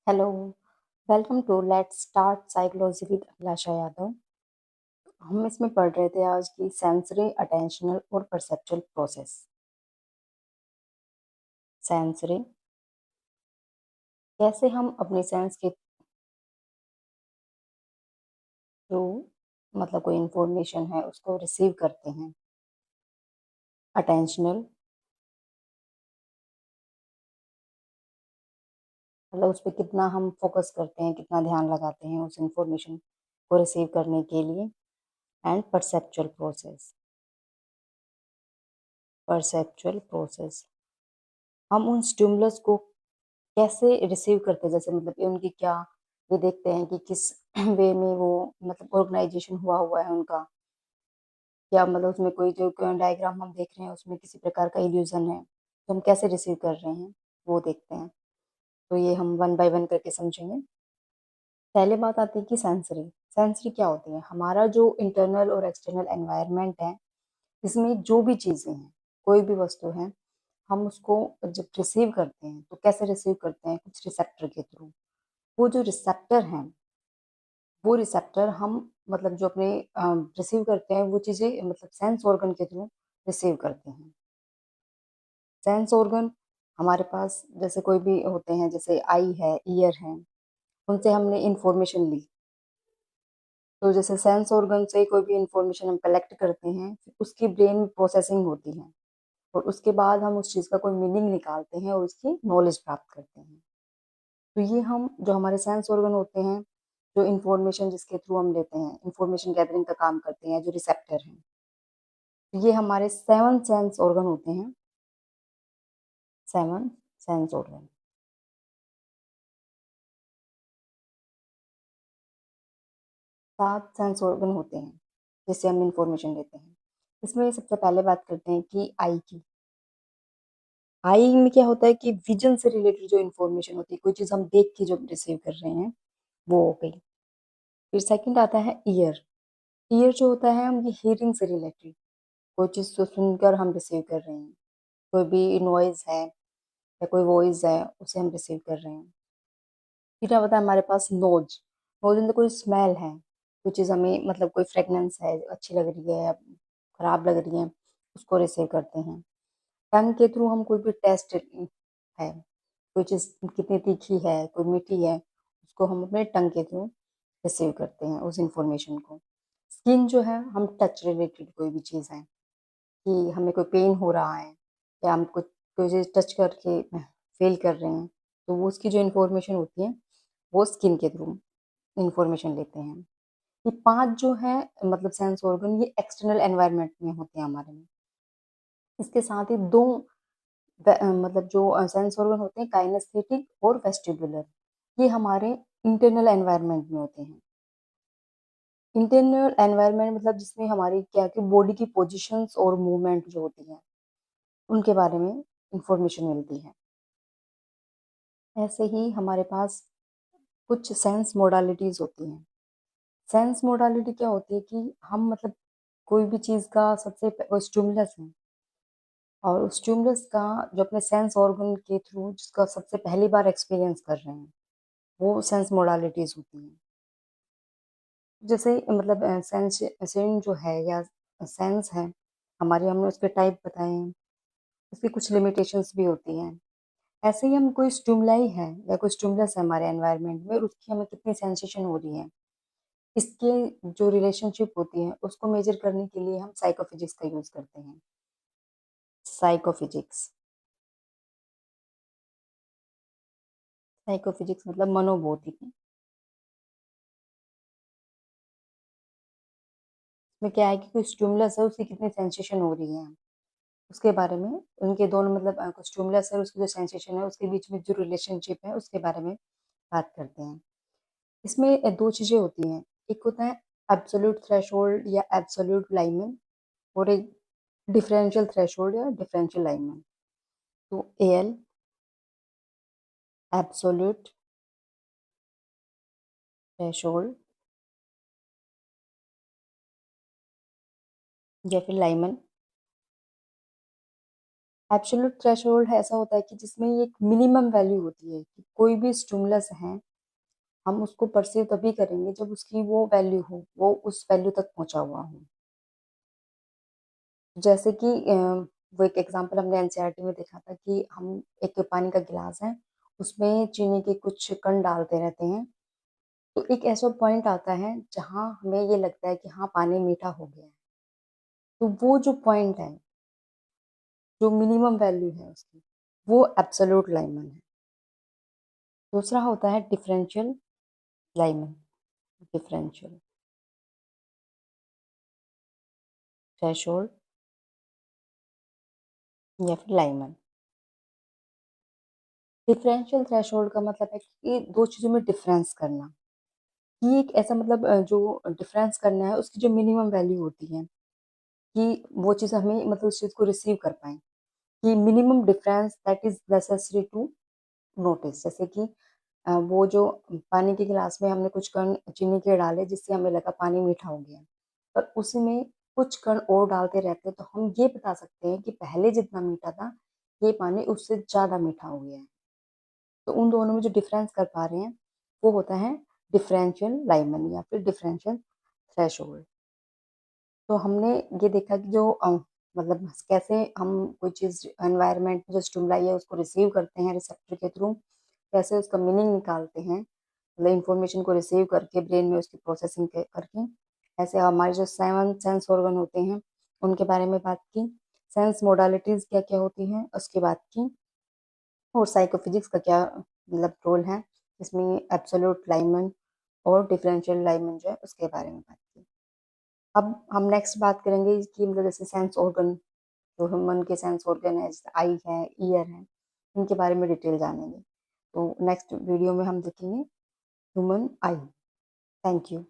Hello, welcome to let's start psychology with Abhilasha Yadav. हम इसमें पढ़ रहे थे आज की सेंसरी, अटेंशनल और परसेप्चुअल प्रोसेस। सेंसरी, कैसे हम अपने सेंस के थ्रू मतलब कोई इंफॉर्मेशन है उसको रिसीव करते हैं। अटेंशनल, मतलब उस पर कितना हम फोकस करते हैं, कितना ध्यान लगाते हैं उस इंफॉर्मेशन को रिसीव करने के लिए। And perceptual process, perceptual process, हम उन स्टिमुलस को कैसे रिसीव करते हैं, जैसे मतलब कि उनकी क्या, ये देखते हैं कि किस वे में वो मतलब ऑर्गेनाइजेशन हुआ हुआ है उनका, क्या मतलब उसमें कोई जो डायग्राम हम देख रहे हैं उसमें किसी प्रकार का इल्यूजन है तो हम कैसे रिसीव कर रहे हैं वो देखते हैं। तो ये हम वन बाय वन करके समझेंगे। पहले बात आती है कि सेंसरी। सेंसरी क्या होती है? हमारा जो इंटरनल और एक्सटर्नल एनवायरनमेंट है, इसमें जो भी चीज़ें हैं, कोई भी वस्तु है, हम उसको जब रिसीव करते हैं तो कैसे रिसीव करते हैं? कुछ रिसेप्टर के थ्रू। वो जो रिसेप्टर हैं, वो रिसेप्टर हम मतलब जो अपने रिसीव करते हैं वो चीज़ें मतलब सेंस ऑर्गन के थ्रू रिसीव करते हैं। सेंस ऑर्गन हमारे पास जैसे कोई भी होते हैं, जैसे आई है, ईयर है, उनसे हमने इंफॉर्मेशन ली। तो जैसे सेंस ऑर्गन से कोई भी इंफॉर्मेशन हम कलेक्ट करते हैं, फिर उसकी ब्रेन में प्रोसेसिंग होती है और उसके बाद हम उस चीज़ का कोई मीनिंग निकालते हैं और उसकी नॉलेज प्राप्त करते हैं। तो ये हम जो हमारे सेंस ऑर्गन होते हैं, जो इंफॉर्मेशन जिसके थ्रू हम लेते हैं, इंफॉर्मेशन गैदरिंग का काम करते हैं, जो रिसेप्टर हैं, तो ये हमारे 7 सेंस ऑर्गन होते हैं। 7 सेंस ऑर्गन, 7 सेंस ऑर्गन होते हैं जिससे हम इंफॉर्मेशन लेते हैं। इसमें सबसे पहले बात करते हैं कि आई की। आई में क्या होता है कि विजन से रिलेटेड जो इंफॉर्मेशन होती है, कोई चीज़ हम देख के जो रिसीव कर रहे हैं, वो हो गई। फिर सेकंड आता है ईयर। ईयर जो होता है हम ये हियरिंग से रिलेटेड, कोई चीज़ को सुनकर हम रिसीव कर रहे हैं, कोई भी नॉइज़ है या कोई वॉइस है उसे हम रिसीव कर रहे हैं। फिर क्या होता है हमारे पास नोज। नोज में कोई स्मेल है, कोई चीज़ हमें मतलब कोई फ्रेगनेंस है अच्छी लग रही है या खराब लग रही है, उसको रिसीव करते हैं। टंग के थ्रू हम कोई भी टेस्ट है, कोई चीज़ कितनी तीखी है, कोई मीठी है, उसको हम अपने टंग के थ्रू रिसीव करते हैं उस इंफॉर्मेशन को। स्किन जो है, हम टच रिलेटेड कोई भी चीज़ है कि हमें कोई पेन हो रहा है या हम कुछ कोई चीज़ टच करके फ़ील कर रहे हैं, तो वो उसकी जो इन्फॉर्मेशन होती है, वो स्किन के थ्रू इन्फॉर्मेशन लेते हैं। ये 5 जो है मतलब सेंस ऑर्गन, ये एक्सटर्नल एनवायरनमेंट में होते हैं हमारे में। इसके साथ ही 2 मतलब जो सेंस ऑर्गन होते हैं, काइनेस्थेटिक और वेस्टिबुलर, ये हमारे इंटरनल एनवायरनमेंट में होते हैं। इंटरनल एनवायरनमेंट मतलब जिसमें हमारी क्या कि बॉडी की पोजीशंस और मूवमेंट जो होती है, उनके बारे में इंफॉर्मेशन मिलती है। ऐसे ही हमारे पास कुछ सेंस मोडालिटीज़ होती हैं। सेंस मोडालिटी क्या होती है कि हम मतलब कोई भी चीज़ का सबसे वो स्टिमुलस है और उस स्टिमुलस का जो अपने सेंस ऑर्गन के थ्रू जिसका सबसे पहली बार एक्सपीरियंस कर रहे हैं, वो सेंस मोडालिटीज़ होती हैं। जैसे मतलब सेंस जो है या सेंस है हमारे, हमने उसके टाइप बताए हैं, उसकी कुछ लिमिटेशंस भी होती हैं। ऐसे ही हम कोई स्टिमुलाई है या कोई स्टिमुलस है हमारे एनवायरनमेंट में और उसकी हमें कितनी सेंसेशन हो रही है, इसके जो रिलेशनशिप होती है उसको मेजर करने के लिए हम साइकोफिजिक्स का यूज़ करते हैं। साइकोफिजिक्स, साइकोफिजिक्स मतलब मनोभौतिकी। इसमें क्या है कि कोई स्टिमुलस है उसकी कितनी सेंसेशन हो रही है, उसके बारे में, उनके दोनों मतलब कुछ स्टिमुलस है उसकी जो सेंसेशन है उसके बीच में जो रिलेशनशिप है उसके बारे में बात करते हैं। इसमें 2 चीज़ें होती हैं, एक होता है एब्सोल्यूट थ्रेशोल्ड या एब्सोल्यूट लाइमन और एक डिफरेंशियल थ्रेशोल्ड या डिफरेंशियल लाइमन। तो एएल, एब्सोल्यूट थ्रेशोल्ड या फिर लाइमन, एब्सोल्यूट थ्रेशोल्ड ऐसा होता है कि जिसमें एक मिनिमम वैल्यू होती है कि कोई भी स्टिमुलस है, हम उसको परसीव तभी करेंगे जब उसकी वो वैल्यू हो, वो उस वैल्यू तक पहुंचा हुआ हो। जैसे कि वो एक एग्जांपल हमने एनसीईआरटी में देखा था कि हम एक पानी का गिलास है, उसमें चीनी के कुछ कण डालते रहते हैं, तो एक ऐसा पॉइंट आता है जहाँ हमें ये लगता है कि हाँ, पानी मीठा हो गया है। तो वो जो पॉइंट है, जो मिनिमम वैल्यू है उसकी, वो एब्सोल्यूट लाइमन है। दूसरा होता है डिफरेंशियल लाइमन, डिफरेंशियल थ्रेशोल्ड या फिर लाइमन। डिफरेंशियल थ्रेशोल्ड का मतलब है कि दो चीजों में डिफरेंस करना। ये एक ऐसा मतलब जो डिफरेंस करना है उसकी जो मिनिमम वैल्यू होती है कि वो चीज़ हमें मतलब उस चीज़ को रिसीव कर पाए, कि minimum difference that is necessary to notice. जैसे कि वो जो पानी के गिलास में हमने कुछ कण चीनी के डाले जिससे हमें लगा पानी मीठा हो गया, पर उसी में कुछ कण और डालते रहते हैं तो हम ये बता सकते हैं कि पहले जितना मीठा था, ये पानी उससे ज़्यादा मीठा हो गया है। तो उन दोनों में जो डिफरेंस कर पा रहे हैं वो होता है डिफरेंशियल लाइमन या फिर डिफरेंशियल थ्रेशोल्ड। तो हमने ये देखा कि जो मतलब कैसे हम कोई चीज़ एनवायरनमेंट में जो स्टिमुलाई है उसको रिसीव करते हैं रिसेप्टर के थ्रू, कैसे उसका मीनिंग निकालते हैं, मतलब इंफॉर्मेशन को रिसीव करके ब्रेन में उसकी प्रोसेसिंग करके। ऐसे हमारे जो 7 सेंस ऑर्गन होते हैं उनके बारे में बात की, सेंस मोडालिटीज क्या क्या होती हैं उसकी बात की, और साइकोफिजिक्स का क्या मतलब रोल है इसमें, एब्सोल्यूट लाइमन और डिफरेंशियल लाइमन जो है उसके बारे में बात की। अब हम नेक्स्ट बात करेंगे कि मतलब जैसे सेंस ऑर्गन, जो ह्यूमन के सेंस ऑर्गन है, जैसे आई है, ईयर है, इनके बारे में डिटेल जानेंगे। तो नेक्स्ट वीडियो में हम देखेंगे ह्यूमन आई। Thank you.